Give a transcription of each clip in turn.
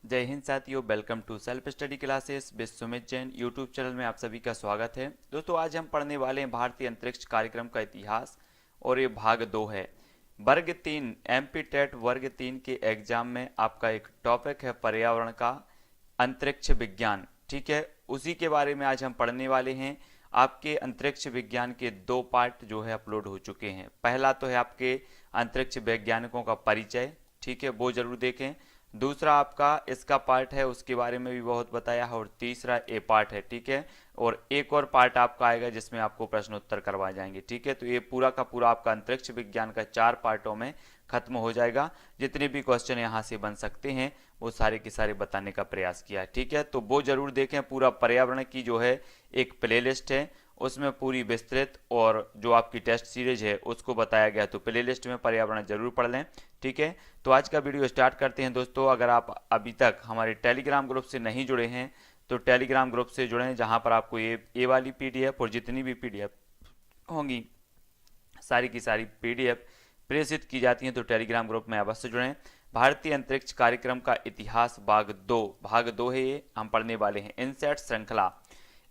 जय हिंद साथियों, welcome to self study classes with Sumit Jain YouTube channel में आप सभी का स्वागत है। दोस्तों, आज हम पढ़ने वाले हैं भारतीय अंतरिक्ष कार्यक्रम का इतिहास और ये भाग 2 है। वर्ग 3 एमपी टेट वर्ग 3 के एग्जाम में आपका एक टॉपिक है पर्यावरण का अंतरिक्ष विज्ञान। ठीक है, उसी के बारे में आज हम पढ़ने वाले हैं। आपके अंतरिक्ष विज्ञान के 2 पार्ट जो है अपलोड हो चुके हैं। पहला तो है आपके अंतरिक्ष वैज्ञानिकों का परिचय, ठीक है, वो जरूर देखें। दूसरा आपका इसका पार्ट है, उसके बारे में भी बहुत बताया है। और तीसरा ए पार्ट है, ठीक है। और एक और पार्ट आपका आएगा जिसमें आपको प्रश्न उत्तर करवाए जाएंगे, ठीक है। तो ये पूरा का पूरा आपका अंतरिक्ष विज्ञान का 4 पार्टों में खत्म हो जाएगा। जितने भी क्वेश्चन यहाँ से बन सकते हैं वो सारे के सारे बताने का प्रयास किया है, ठीक है। तो वो जरूर देखें। पूरा पर्यावरण की जो है एक प्लेलिस्ट है, उसमें पूरी विस्तृत और जो आपकी टेस्ट सीरीज है उसको बताया गया। तो प्लेलिस्ट में पर्यावरण जरूर पढ़ लें, ठीक है। तो आज का वीडियो स्टार्ट करते हैं। दोस्तों, अगर आप अभी तक हमारे टेलीग्राम ग्रुप से नहीं जुड़े हैं तो टेलीग्राम ग्रुप से जुड़ें, जहां पर आपको ये वाली पीडीएफ और जितनी भी पीडीएफ होंगी सारी की सारी पीडीएफ प्रेषित की जाती हैं। तो टेलीग्राम ग्रुप में अवश्य जुड़ें। भारतीय अंतरिक्ष कार्यक्रम का इतिहास भाग 2 है, ये हम पढ़ने वाले हैं। इनसैट श्रृंखला।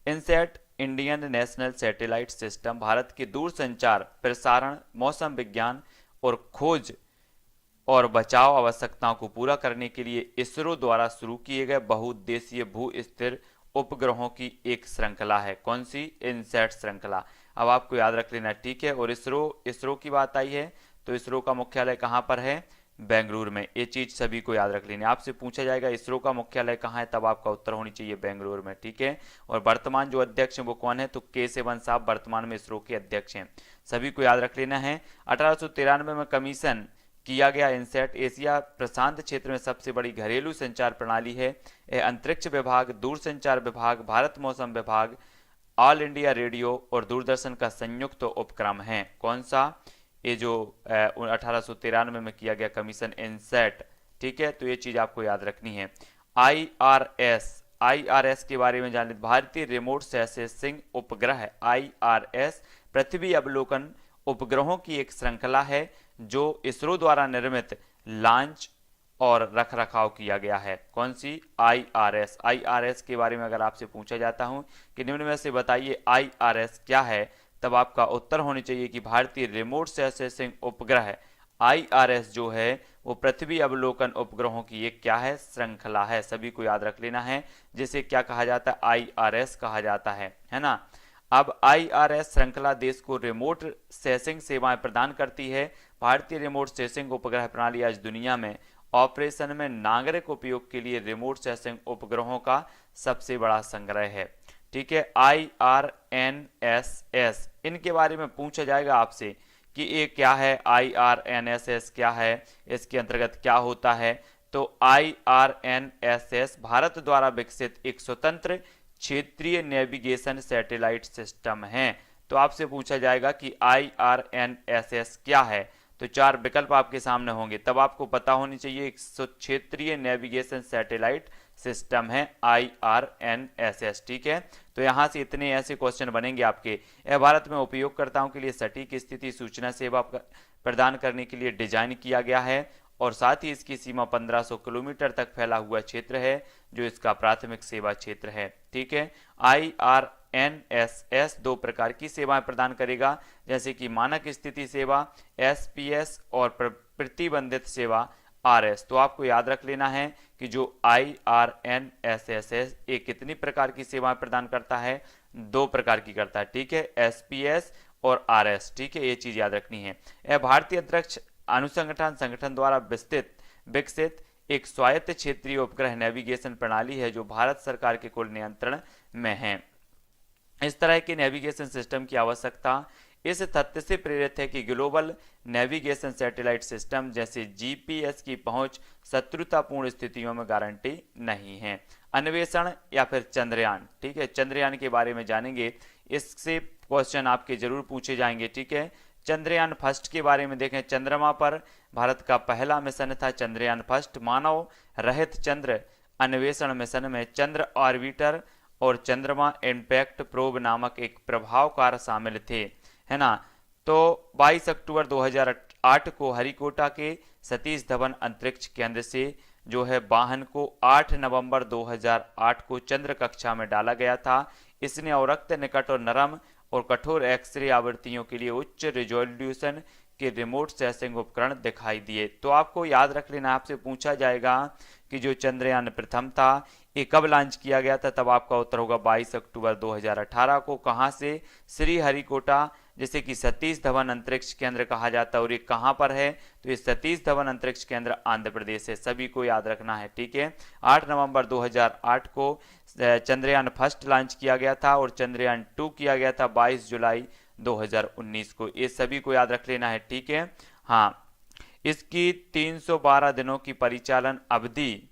INSAT Indian national satellite system Bharat के दूरसंचार, प्रसारण, मौसम विज्ञान और खोज और बचाव आवश्यकताओं को पूरा करने के लिए इसरो द्वारा शुरू किए गए बहुउद्देशीय भू स्थिर उपग्रहों की एक श्रृंखला है। कौन सी? इनसैट श्रृंखला। अब आपको याद रख लेना, ठीक है। और इसरो की बात आई है तो इसरो का मुख्यालय कहाँ पर है? बेंगलुरु में। ये चीज सभी को याद रख लेनी। आपसे पूछा जाएगा इसरो का मुख्यालय कहाँ है, तब आपका उत्तर होनी चाहिए बेंगलुरु में, ठीक है। और वर्तमान जो अध्यक्ष है वो कौन है? तो के सिवन साहब वर्तमान में इसरो के अध्यक्ष हैं। सभी को याद रख लेना है। 1893 में कमीशन किया गया इनसैट एशिया प्रशांत क्षेत्र में सबसे बड़ी घरेलू संचार प्रणाली है। यह अंतरिक्ष विभाग, दूरसंचार विभाग, भारत मौसम विभाग, ऑल इंडिया रेडियो और दूरदर्शन का संयुक्त उपक्रम है। कौन सा? ये जो 1893 में किया गया कमीशन इनसैट, ठीक है। तो ये चीज आपको याद रखनी है। आईआरएस के बारे में जान लें। भारतीय रिमोट सेंसिंग उपग्रह आईआरएस पृथ्वी अवलोकन उपग्रहों की एक श्रृंखला है जो इसरो द्वारा निर्मित, लॉन्च और रखरखाव किया गया है। कौन सी? आईआरएस के बारे में अगर आपसे पूछा जाता हूं कि निम्न में से बताइए आईआरएस क्या है, तब आपका उत्तर होनी चाहिए कि भारतीय रिमोट सेंसिंग उपग्रह आईआरएस जो है वो पृथ्वी अवलोकन उपग्रहों की एक क्या है? श्रृंखला है। सभी को याद रख लेना है, जिसे क्या कहा जाता है? आईआरएस कहा जाता है ना। अब आईआरएस श्रृंखला देश को रिमोट सेंसिंग सेवाएं प्रदान करती है। भारतीय रिमोट सेंसिंग उपग्रह प्रणाली आज दुनिया में ऑपरेशन में नागरिक उपयोग के लिए रिमोट सेंसिंग उपग्रहों का सबसे बड़ा संग्रह है, ठीक है। IRNSS, इनके बारे में पूछा जाएगा आपसे कि ये क्या है, IRNSS क्या है, इसके अंतर्गत क्या होता है। तो IRNSS भारत द्वारा विकसित एक स्वतंत्र क्षेत्रीय नेविगेशन सैटेलाइट सिस्टम है। तो आपसे पूछा जाएगा कि IRNSS क्या है, तो 4 विकल्प आपके सामने होंगे, तब आपको पता होनी चाहिए एक क्षेत्रीय नेविगेशन सैटेलाइट सिस्टम है IRNSS, ठीक है। तो यहां से इतने ऐसे क्वेश्चन बनेंगे आपके। यह भारत में उपयोगकर्ताओं के लिए सटीक स्थिति सूचना सेवा प्रदान करने के लिए डिजाइन किया गया है और साथ ही इसकी सीमा 1500 किलोमीटर तक फैला हुआ क्षेत्र है जो इसका प्राथमिक सेवा क्षेत्र है, ठीक है। IRNSS 2 प्रकार की सेवाएं प्रदान करेगा, जैसे कि मानक स्थिति सेवा SPS और प्रतिबंधित सेवा RS। तो आपको याद रख लेना है कि जो IRNSS है ये कितनी प्रकार की सेवाएं प्रदान करता है? 2 प्रकार की करता है, ठीक है, SPS और RS, ठीक है। ये चीज याद रखनी है। यह भारतीय अंतरिक्ष अनुसंधान संगठन द्वारा विकसित एक स्वायत्त क्षेत्रीय उपग्रह नेविगेशन प्रणाली है जो भारत सरकार के कुल नियंत्रण में है। इस तरह के नेविगेशन सिस्टम की आवश्यकता इस तथ्य से प्रेरित है कि ग्लोबल नेविगेशन सैटेलाइट सिस्टम जैसे जीपीएस की पहुंच शत्रुतापूर्ण स्थितियों में गारंटी नहीं है। अन्वेषण या फिर चंद्रयान, ठीक है, चंद्रयान के बारे में जानेंगे, इससे क्वेश्चन आपके जरूर पूछे जाएंगे, ठीक है। चंद्रयान फर्स्ट के बारे में देखें। चंद्रमा पर भारत का पहला मिशन था चंद्रयान फर्स्ट। मानव रहित चंद्र अन्वेषण मिशन में चंद्र ऑर्बिटर और चंद्रमा इंपैक्ट प्रोब नामक एक प्रभावकार शामिल थे, है ना। तो 22 अक्टूबर 2008 को हरिकोटा के सतीश धवन अंतरिक्ष केंद्र से जो है वाहन को 8 नवंबर 2008 को चंद्र कक्षा में डाला गया था। इसने अवरक्त, निकट और नरम और कठोर एक्सरे आवृत्तियों के लिए उच्च रिजोल्यूशन के रिमोट सेंसिंग उपकरण दिखाई दिए। तो आपको याद रख लेना, आपसे पूछा जाएगा कि जो चंद्रयान प्रथम था ये कब लॉन्च किया गया था, तब आपका उत्तर होगा 22 अक्टूबर 2018 को। कहां से? श्रीहरिकोटा, जिसे कि सतीश धवन अंतरिक्ष केंद्र कहा जाता है। और ये कहां पर है? तो ये सतीश धवन अंतरिक्ष केंद्र आंध्र प्रदेश है, सभी को याद रखना है, ठीक है। 8 नवंबर 2008 को चंद्रयान फर्स्ट लॉन्च किया गया था और चंद्रयान 2 किया गया था 22 जुलाई 2019 को। ये सभी को याद रख लेना है, ठीक है। हाँ, इसकी 312 दिनों की परिचालन अवधि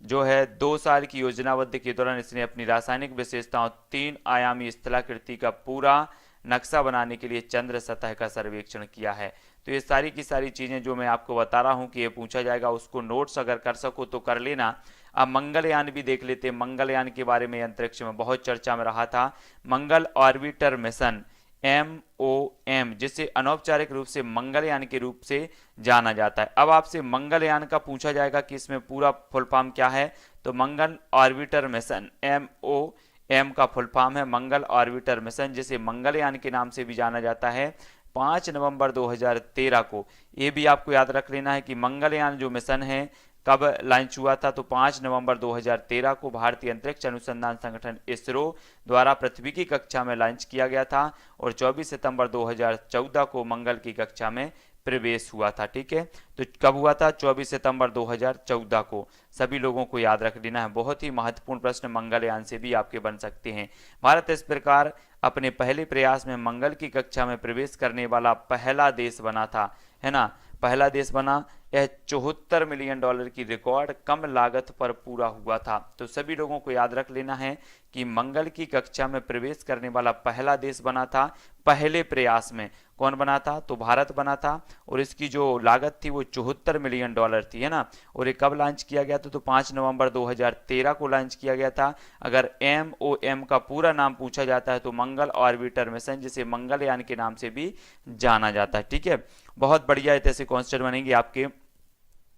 जो है 2 साल की योजनाबद्ध के दौरान इसने अपनी रासायनिक विशेषताओं, 3 आयामी स्थलाकृति का पूरा नक्शा बनाने के लिए चंद्र सतह का सर्वेक्षण किया है। तो ये सारी की सारी चीजें जो मैं आपको बता रहा हूं कि ये पूछा जाएगा, उसको नोट्स अगर कर सको तो कर लेना। अब मंगलयान भी देख लेते हैं। मंगलयान के बारे में अंतरिक्ष में बहुत चर्चा में रहा था। मंगल ऑर्बिटर मिशन MOM, जिसे अनौपचारिक रूप से मंगलयान के रूप से जाना जाता है। अब आपसे मंगलयान का पूछा जाएगा कि इसमें पूरा फुल फॉर्म क्या है, तो मंगल ऑर्बिटर मिशन MOM का फुल फॉर्म है मंगल ऑर्बिटर मिशन, जिसे मंगलयान के नाम से भी जाना जाता है। 5 नवंबर 2013 को, ये भी आपको याद रख लेना है कि मंगलयान जो मिशन है कब लॉन्च हुआ था, तो 5 नवंबर 2013 को भारतीय अंतरिक्ष अनुसंधान संगठन इसरो द्वारा पृथ्वी की कक्षा में लॉन्च किया गया था और 24 सितंबर 2014 को मंगल की कक्षा में प्रवेश हुआ था, ठीक है। तो कब हुआ था? 24 सितंबर 2014 को। सभी लोगों को याद रख लेना है, बहुत ही महत्वपूर्ण प्रश्न मंगलयान से भी आपके बन सकते हैं। भारत इस प्रकार अपने पहले प्रयास में मंगल की कक्षा में प्रवेश करने वाला पहला देश बना था, है ना, पहला देश बना। यह 74 मिलियन डॉलर की रिकॉर्ड कम लागत पर पूरा हुआ था। तो सभी लोगों को याद रख लेना है कि मंगल की कक्षा में प्रवेश करने वाला पहला देश बना था पहले प्रयास में। कौन बना था? तो भारत बना था और इसकी जो लागत थी वो 74 मिलियन डॉलर थी, है ना। और ये कब लॉन्च किया गया था? तो 5 नवंबर 2013 को लॉन्च किया गया था। अगर MOM का पूरा नाम पूछा जाता है तो मंगल ऑर्बिटर मिशन, जिसे मंगलयान के नाम से भी जाना जाता है, ठीक है। बहुत बढ़िया ऐसे क्वेश्चन बनेंगे आपके।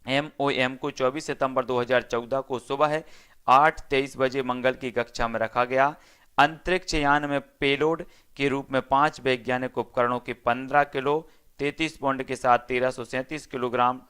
MOM को 24 सितंबर 2014 को सुबह 8:23 बजे मंगल की कक्षा में रखा गया। अंतरिक्ष यान में पेलोड के रूप में 5 वैज्ञानिक उपकरणों के 15 किलो 33 पाउंड के साथ 1337 किलोग्राम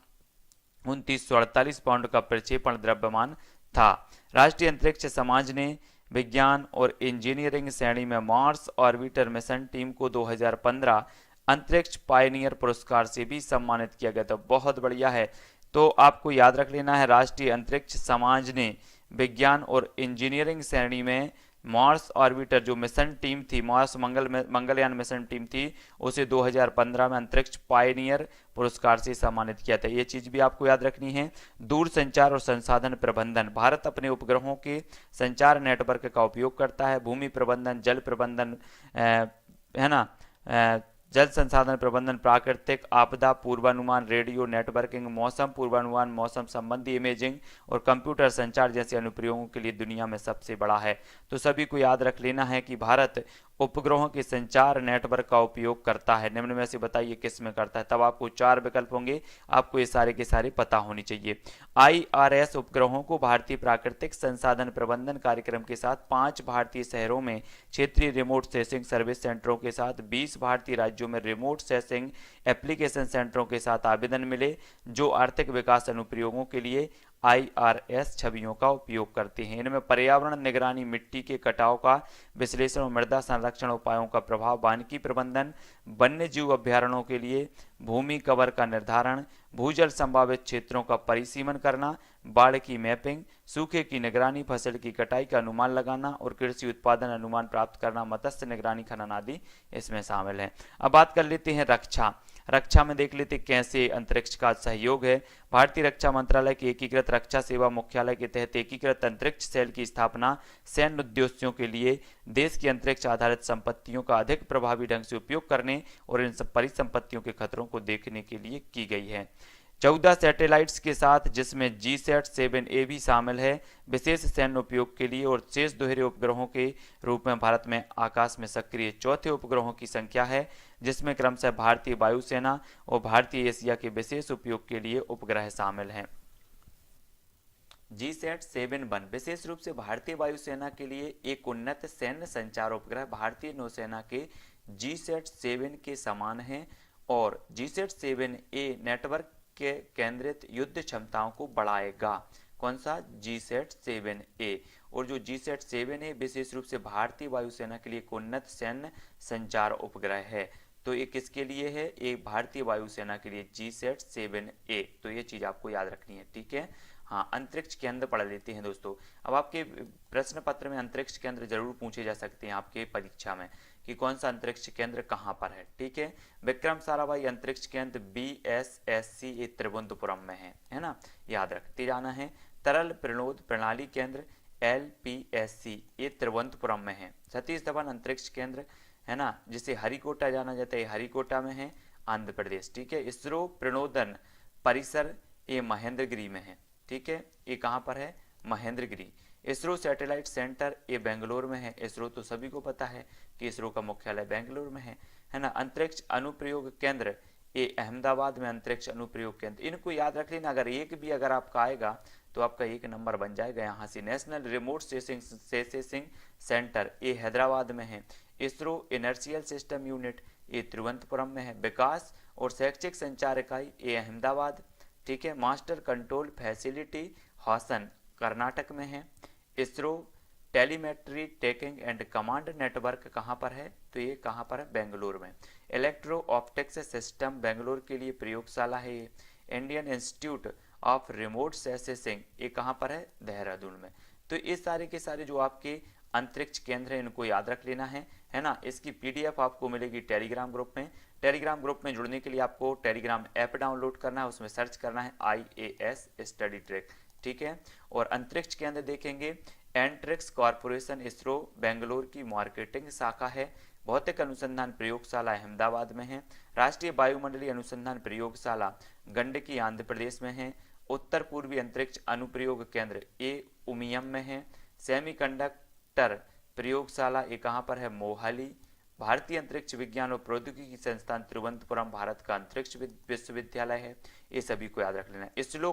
2948 पाउंड का प्रक्षेपण द्रव्यमान था। राष्ट्रीय अंतरिक्ष समाज ने विज्ञान और इंजीनियरिंग श्रेणी में मार्स ऑर्बिटर मिशन टीम को 2015 अंतरिक्ष पायनियर पुरस्कार से भी सम्मानित किया गया था। बहुत बढ़िया है। तो आपको याद रख लेना है, राष्ट्रीय अंतरिक्ष समाज ने विज्ञान और इंजीनियरिंग श्रेणी में मार्स ऑर्बिटर जो मिशन टीम थी, मार्स मंगलयान मिशन टीम थी, उसे 2015 में अंतरिक्ष पायनियर पुरस्कार से सम्मानित किया था। ये चीज भी आपको याद रखनी है। दूर संचार और संसाधन प्रबंधन, भारत अपने उपग्रहों के संचार नेटवर्क का उपयोग करता है। भूमि प्रबंधन, जल प्रबंधन, है ना, जल संसाधन प्रबंधन, प्राकृतिक आपदा पूर्वानुमान, रेडियो नेटवर्किंग, मौसम पूर्वानुमान, मौसम संबंधी इमेजिंग और कंप्यूटर संचार जैसे अनुप्रयोगों के लिए दुनिया में सबसे बड़ा है। तो सभी को याद रख लेना है कि भारत उपग्रहों के संचार नेटवर्क का उपयोग करता है। निम्न में से बताइए किस में करता है। तब आपको 4 विकल्प होंगे, आपको ये सारे के सारे पता होनी चाहिए। IRS उपग्रहों को भारतीय प्राकृतिक संसाधन प्रबंधन कार्यक्रम के साथ 5 भारतीय शहरों में क्षेत्रीय रिमोट सेंसिंग सर्विस सेंटरों के साथ 20 भारतीय राज्यों में रिमोट सेंसिंग एप्लीकेशन सेंटरों के साथ आवेदन मिले, जो आर्थिक विकास अनुप्रयोगों के लिए IRS छवियों का उपयोग करते हैं। इनमें पर्यावरण निगरानी, मिट्टी के कटाव का विश्लेषण और मृदा संरक्षण उपायों का प्रभाव, वानिकी प्रबंधन, वन्य जीव अभ्यारण्यों के लिए भूमि कवर का निर्धारण, भूजल संभावित क्षेत्रों का परिसीमन करना, बाढ़ की मैपिंग, सूखे की निगरानी, फसल की कटाई का अनुमान लगाना और कृषि उत्पादन अनुमान प्राप्त करना, मत्स्य निगरानी, खनन आदि इसमें शामिल है। अब बात कर लेते हैं रक्षा। रक्षा में देख लेते कैसे अंतरिक्ष का सहयोग है। भारतीय रक्षा मंत्रालय के एकीकृत रक्षा सेवा मुख्यालय के तहत एकीकृत अंतरिक्ष सेल की स्थापना सैन्य उद्देश्यों के लिए देश की अंतरिक्ष आधारित संपत्तियों का अधिक प्रभावी ढंग से उपयोग करने और इन परिसंपत्तियों के खतरों को देखने के लिए की गई है। 14 सैटेलाइट्स के साथ, जिसमें GSAT-7A भी शामिल है, विशेष सैन्य उपयोग के लिए और शेष दोहरे उपग्रहों के रूप में भारत में आकाश में सक्रिय चौथे उपग्रहों की संख्या है, जिसमें क्रमशः भारतीय वायुसेना और भारतीय एशिया के विशेष उपयोग के लिए उपग्रह शामिल हैं। GSAT-7 विशेष रूप से भारतीय वायुसेना के लिए एक उन्नत सैन्य संचार उपग्रह भारतीय नौसेना के GSAT-7 के समान है और GSAT-7A नेटवर्क के केंद्रित युद्ध क्षमताओं को बढ़ाएगा। कौन सा? GSAT-7A। और जो GSAT-7 है विशेष रूप से भारतीय वायुसेना के लिए एक उन्नत सैन्य संचार उपग्रह है। तो ये किसके लिए है? एक भारतीय वायुसेना के लिए GSAT-7A। तो ये चीज आपको याद रखनी है, ठीक है। हाँ, अंतरिक्ष केंद्र पढ़ लेते हैं दोस्तों। अब आपके प्रश्न पत्र में अंतरिक्ष केंद्र जरूर पूछे जा सकते हैं आपके परीक्षा में कि कौन सा अंतरिक्ष केंद्र कहाँ पर है, ठीक है। विक्रम साराभाई अंतरिक्ष केंद्र BSSC त्रिवेंद्रपुरम में है ना, याद रखते जाना है। तरल प्रणोद प्रणाली केंद्र LPSC ये त्रिवेंद्रपुरम में है। सतीश धवन अंतरिक्ष केंद्र है ना, जिसे हरिकोटा जाना जाता है, हरिकोटा में है, आंध्र प्रदेश, ठीक है। इसरो प्रणोदन परिसर ये महेंद्रगिरी में है, ठीक है। ये कहाँ पर है? महेंद्रगिरी। इसरो सैटेलाइट सेंटर ये बेंगलोर में है। इसरो तो सभी को पता है कि इसरो का मुख्यालय बेंगलोर में है ना। अंतरिक्ष अनुप्रयोग केंद्र ये अहमदाबाद में अंतरिक्ष अनुप्रयोग केंद्र, इनको याद रख लेना। अगर एक भी अगर आपका आएगा तो आपका एक नंबर बन जाएगा यहाँ से। नेशनल रिमोट सेंसिंग सेंटर ये हैदराबाद में है। इसरो इनर्शियल सिस्टम यूनिट ये तिरुवनंतपुरम में है। विकास और शैक्षिक संचार इकाई ये अहमदाबाद, ठीक है। मास्टर कंट्रोल फैसिलिटी हॉसन कर्नाटक में है। ISRO telemetry tracking and command network कहाँ पर है? तो ये कहाँ पर है? बेंगलोर में। इलेक्ट्रो ऑप्टिक्स सिस्टम बेंगलोर के लिए प्रयोगशाला है ये। Indian institute of remote sensing ये कहाँ पर है? देहरादून में। तो ये सारे के सारे जो आपके अंतरिक्ष केंद्र है इनको याद रख लेना है ना। इसकी PDF आपको मिलेगी टेलीग्राम ग्रुप में। टेलीग्राम ग्रुप में जुड़ने के लिए आपको टेलीग्राम ऐप डाउनलोड करना है, उसमें सर्च करना है IAS स्टडी ट्रैक, ठीक है। और अंतरिक्ष केंद्र देखेंगे एंट्रिक्स कॉरपोरेशन इसरो बेंगलोर की मार्केटिंग शाखा है। भौतिक अनुसंधान प्रयोगशाला अहमदाबाद में है। राष्ट्रीय वायुमंडलीय अनुसंधान प्रयोगशाला गंडकी आंध्र प्रदेश में है। उत्तर पूर्वी अंतरिक्ष अनुप्रयोग केंद्र ये उमियम में है। सेमीकंडक्टर प्रयोगशाला ये कहाँ पर है? मोहाली। भारतीय अंतरिक्ष विज्ञान और प्रौद्योगिकी संस्थान तिरुवनंतपुरम भारत का अंतरिक्ष विश्वविद्यालय है। ये सभी को याद रख लेना। इसरो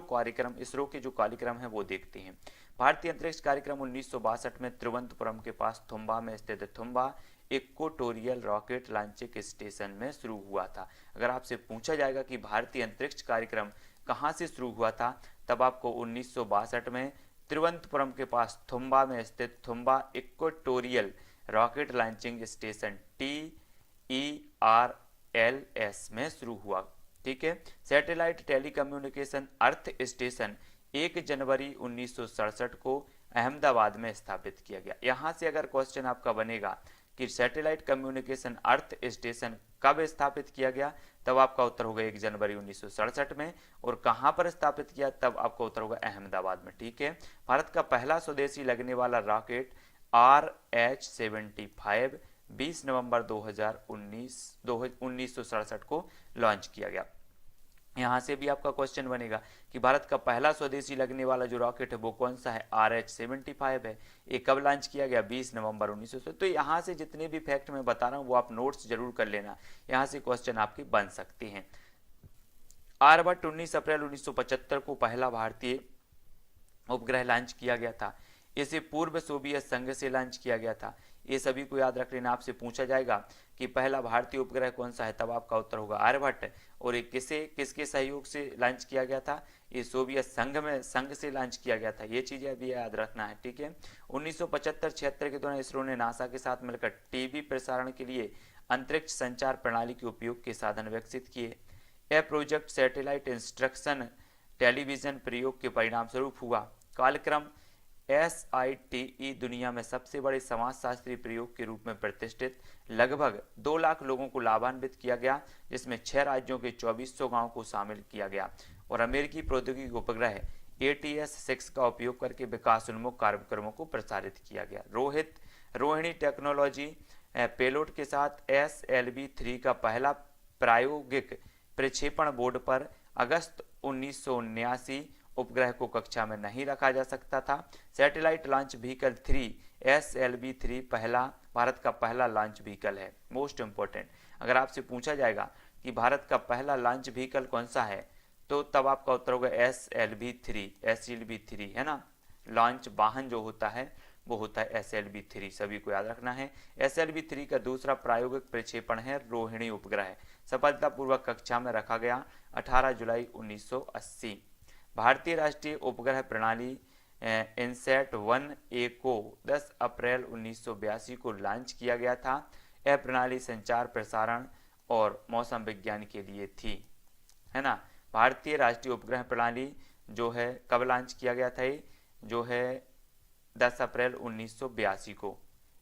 के जो कार्यक्रम है वो देखते हैं। भारतीय अंतरिक्ष कार्यक्रम 1962 में तिरुवनंतपुरम के पास थुम्बा में स्थित Thumba equatorial rocket launching station में शुरू हुआ था। अगर आपसे पूछा जाएगा कि भारतीय अंतरिक्ष कार्यक्रम कहाँ से शुरू हुआ था, तब आपको 1962 में तिरुवनंतपुरम के पास थुम्बा में स्थित Thumba equatorial rocket launching station TERLS में शुरू हुआ, ठीक है। सैटेलाइट टेलीकम्युनिकेशन अर्थ स्टेशन 1 जनवरी 1967 को अहमदाबाद में स्थापित किया गया। यहाँ से अगर क्वेश्चन आपका बनेगा कि सैटेलाइट कम्युनिकेशन अर्थ स्टेशन कब स्थापित किया गया, तब आपका उत्तर होगा 1 जनवरी 1967 में। और कहाँ पर स्थापित किया, तब आपका उत्तर होगा अहमदाबाद में, ठीक है। भारत का पहला स्वदेशी लगने वाला रॉकेट RH-75 20 नवंबर 1967 को लॉन्च किया गया। यहाँ से भी आपका क्वेश्चन बनेगा कि भारत का पहला स्वदेशी लगने वाला जो रॉकेट है वो कौन सा है? RH-75 है। ये कब लॉन्च किया गया? 20 नवंबर 1967। तो यहाँ से जितने भी फैक्ट मैं बता रहा हूँ वो आप नोट्स जरूर कर लेना, यहाँ से क्वेश्चन आपके बन सकते हैं। आर्यभट्ट 19 अप्रैल 1975 को पहला भारतीय उपग्रह लॉन्च किया गया था। इसे पूर्व सोवियत संघ से लॉन्च किया गया था। ये सभी को याद रख लेना। आपसे पूछा जाएगा कि पहला भारतीय उपग्रह कौन सा है, तब आपका उत्तर होगा आर्यभट्ट। और ये किसके सहयोग से लॉन्च किया गया था? ये सोवियत संघ से लॉन्च किया गया था। ये चीजें भी याद रखना है, ठीक है। 1975-76 के दौरान इसरो ने नासा के साथ मिलकर टीवी प्रसारण के लिए अंतरिक्ष संचार प्रणाली के उपयोग के साधन विकसित किए। यह प्रोजेक्ट सैटेलाइट इंस्ट्रक्शन टेलीविजन प्रयोग के परिणाम स्वरूप हुआ। कार्यक्रम SITE दुनिया में सबसे बड़े समाजशास्त्री प्रयोग के रूप में प्रतिष्ठित। लगभग 2 लाख लोगों को लाभान्वित किया गया, जिसमें 6 राज्यों के 2400 गांवों को शामिल किया गया। और अमेरिकी प्रौद्योगिकी उपग्रह ATS-6 का उपयोग करके विकासोन्मुख कार्यक्रमों को प्रसारित किया गया। रोहिणी टेक्नोलॉजी पेलोड के साथ SLV-3 का पहला प्रायोगिक प्रक्षेपण बोर्ड पर अगस्त 1979 उपग्रह को कक्षा में नहीं रखा जा सकता था। Satellite launch vehicle 3 SLV-3 Bharat का पहला लॉन्च व्हीकल है। मोस्ट इंपोर्टेंट, अगर आपसे पूछा जाएगा कि भारत का पहला लॉन्च व्हीकल कौन सा है, तो तब आपका उत्तर होगा SLV3 है ना। लॉन्च वाहन जो होता है वो होता है SLV3, सभी को याद रखना है। SLV3 का दूसरा प्रायोगिक प्रक्षेपण है रोहिणी उपग्रह, सफलतापूर्वक कक्षा में रखा गया 18 जुलाई 1980। भारतीय राष्ट्रीय उपग्रह प्रणाली इनसैट 1A को 10 अप्रैल 1982 को लॉन्च किया गया था। यह प्रणाली संचार, प्रसारण और मौसम विज्ञान के लिए थी, है ना। भारतीय राष्ट्रीय उपग्रह प्रणाली जो है कब लॉन्च किया गया था, जो है 10 अप्रैल 1982 को।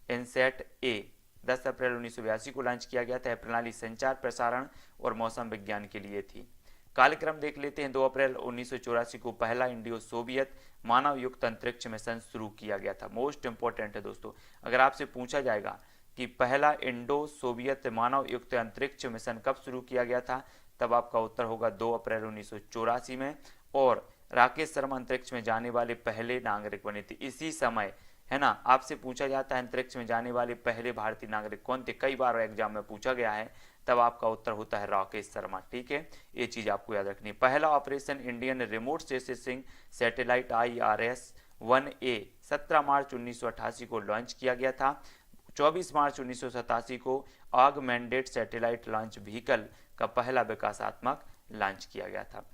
इनसैट ए 10 अप्रैल 1982 को लॉन्च किया गया था। यह प्रणाली संचार, प्रसारण और मौसम विज्ञान के लिए थी। कार्यक्रम देख लेते हैं। 2 अप्रैल 1984 को पहला इंडियो सोवियत मानव युक्त अंतरिक्ष मिशन शुरू किया गया था। मोस्ट इंपॉर्टेंट है दोस्तों, अगर आपसे पूछा जाएगा कि पहला इंडो सोवियत मानव युक्त अंतरिक्ष मिशन कब शुरू किया गया था, तब आपका उत्तर होगा 2 अप्रैल 1984 में। और राकेश शर्मा अंतरिक्ष में जाने वाले पहले नागरिक बने थे इसी समय, है ना। आपसे पूछा जाता है अंतरिक्ष में जाने वाले पहले भारतीय नागरिक कौन थे, कई बार एग्जाम में पूछा गया है, तब आपका उत्तर होता है राकेश शर्मा। ठीक है, ये चीज आपको याद रखनी है। पहला operation Indian remote sensing satellite IRS-1A 17 मार्च 1988 को लॉन्च किया गया था। 24 मार्च 1987 को ऑगमेंटेड सैटेलाइट लॉन्च व्हीकल का पहला विकासात्मक लॉन्च किया गया था।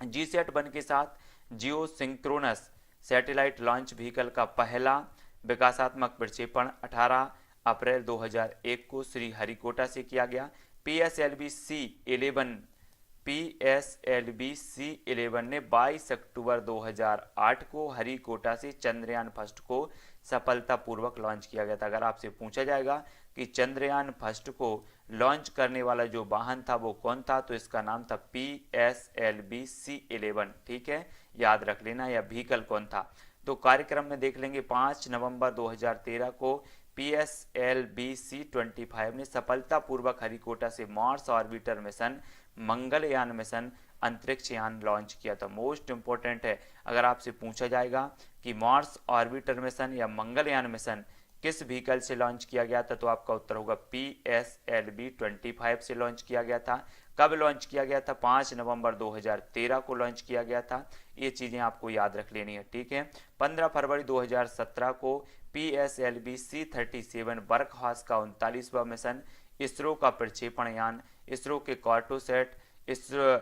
GSAT-1 के साथ जियो सिंक्रोनस सैटेलाइट लॉन्च व्हीकल का पहला विकासात्मक प्रक्षेपण 18 अप्रैल 2001 को श्रीहरिकोटा से किया गया। PSLV-C11 ने 22 अक्टूबर 2008 को हरिकोटा से चंद्रयान फर्स्ट को सफलतापूर्वक लॉन्च किया गया था। अगर आपसे पूछा जाएगा कि चंद्रयान फर्स्ट को लॉन्च करने वाला जो वाहन था वो कौन था, तो इसका नाम था PSLV-C11। ठीक है, याद रख लेना, या व्हीकल कौन था। तो कार्यक्रम में देख लेंगे 5 नवंबर 2013 को PSLV-C25 ने सफलतापूर्वक हरिकोटा से Mars orbiter mission Mangalyaan mission अंतरिक्ष यान लॉन्च किया था। मोस्ट इंपॉर्टेंट है, अगर आपसे पूछा जाएगा कि मार्स ऑर्बिटर मिशन या मंगलयान मिशन किस व्हीकल से लॉन्च किया गया था, तो आपका उत्तर होगा PSLV-25 से लॉन्च किया गया था। कब लॉन्च किया गया था, 5 नवंबर 2013 को लॉन्च किया गया था। ये चीजें आपको याद रख लेनी है। ठीक है, 15 फरवरी 2017 को PSLV-C37 बर्कहॉस का 39वां मिशन इसरो का प्रक्षेपण यान, इसरो के कार्टोसैट इसरो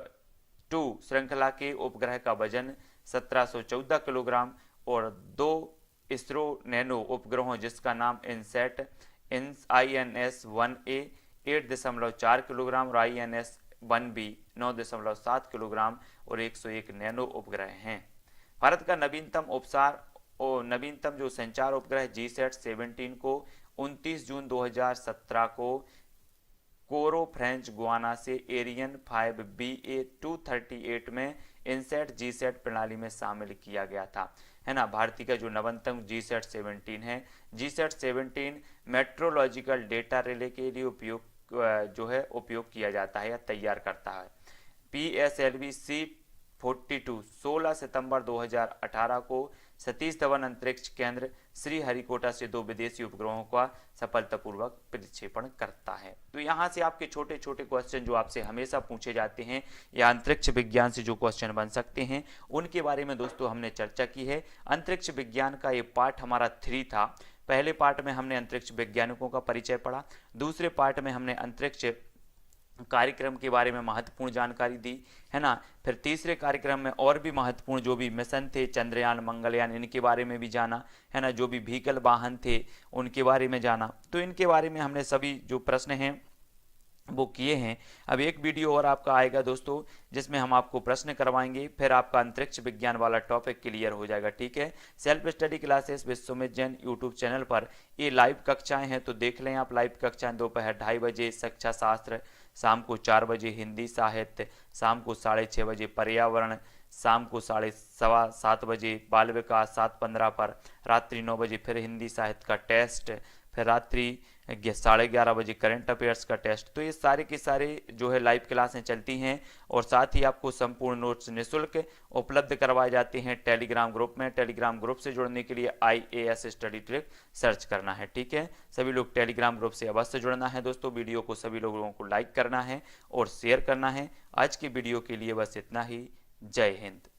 2 श्रृंखला के उपग्रह का वजन 1714 किलोग्राम और 2 इसरो नैनो उपग्रहों जिसका नाम इनसैट INS-1A 8.4 किलोग्राम और INS-1B 9.7 किलोग्राम और 101 नैनो उपग्रह हैं। भारत का नवीनतम जो संचार उपग्रह GSAT-17 को 29 जून 2017 को कोरो फ्रेंच गुआना से एरियन 5 BA-238 में इनसैट GSAT प्रणाली में शामिल किया गया था, है ना। भारतीय का जो नवीनतम GSAT-17 है, GSAT-17 मेट्रोलॉजिकल डेटा रिले के लिए उपयोग किया जाता है या तैयार करता है। PSLV-C42 16 सितंबर 2018 को सतीश धवन अंतरिक्ष केंद्र श्रीहरिकोटा से 2 विदेशी उपग्रहों का सफलतापूर्वक प्रक्षेपण करता है। तो यहाँ से आपके छोटे छोटे क्वेश्चन जो आपसे हमेशा पूछे जाते हैं या अंतरिक्ष विज्ञान से जो क्वेश्चन बन सकते हैं उनके बारे में दोस्तों हमने चर्चा की है। अंतरिक्ष विज्ञान का ये पार्ट हमारा 3 था। पहले पार्ट में हमने अंतरिक्ष वैज्ञानिकों का परिचय पढ़ा, दूसरे पार्ट में हमने अंतरिक्ष कार्यक्रम के बारे में महत्वपूर्ण जानकारी दी, है ना। फिर तीसरे कार्यक्रम में और भी महत्वपूर्ण जो भी मिशन थे, चंद्रयान, मंगलयान, इनके बारे में भी जाना, है ना। जो भी व्हीकल वाहन थे उनके बारे में जाना। तो इनके बारे में हमने सभी जो प्रश्न हैं वो किए हैं। अब एक वीडियो और आपका आएगा दोस्तों जिसमें हम आपको प्रश्न करवाएंगे, फिर आपका अंतरिक्ष विज्ञान वाला टॉपिक क्लियर हो जाएगा। ठीक है, self study classes with Sumit Jain YouTube channel पर ये लाइव कक्षाएं हैं, तो देख लें आप लाइव कक्षाएं। दोपहर 2:30 बजे शिक्षा शास्त्र, शाम को 4 बजे हिंदी साहित्य, शाम को 6:30 बजे पर्यावरण, शाम को 6:15 बजे बाल विकास 7:15 पर, रात्रि 9 बजे फिर हिंदी साहित्य का टेस्ट, फिर रात्रि 11:30 बजे करंट अफेयर्स का टेस्ट। तो ये सारे के सारे जो है लाइव क्लासें चलती हैं और साथ ही आपको संपूर्ण नोट्स निःशुल्क उपलब्ध करवाए जाते हैं टेलीग्राम ग्रुप में। टेलीग्राम ग्रुप से जुड़ने के लिए IAS स्टडी ट्रिक सर्च करना है, ठीक है। सभी लोग टेलीग्राम ग्रुप से अवश्य जुड़ना है दोस्तों। वीडियो को सभी लोगों को लाइक करना है और शेयर करना है। आज की वीडियो के लिए बस इतना ही। जय हिंद।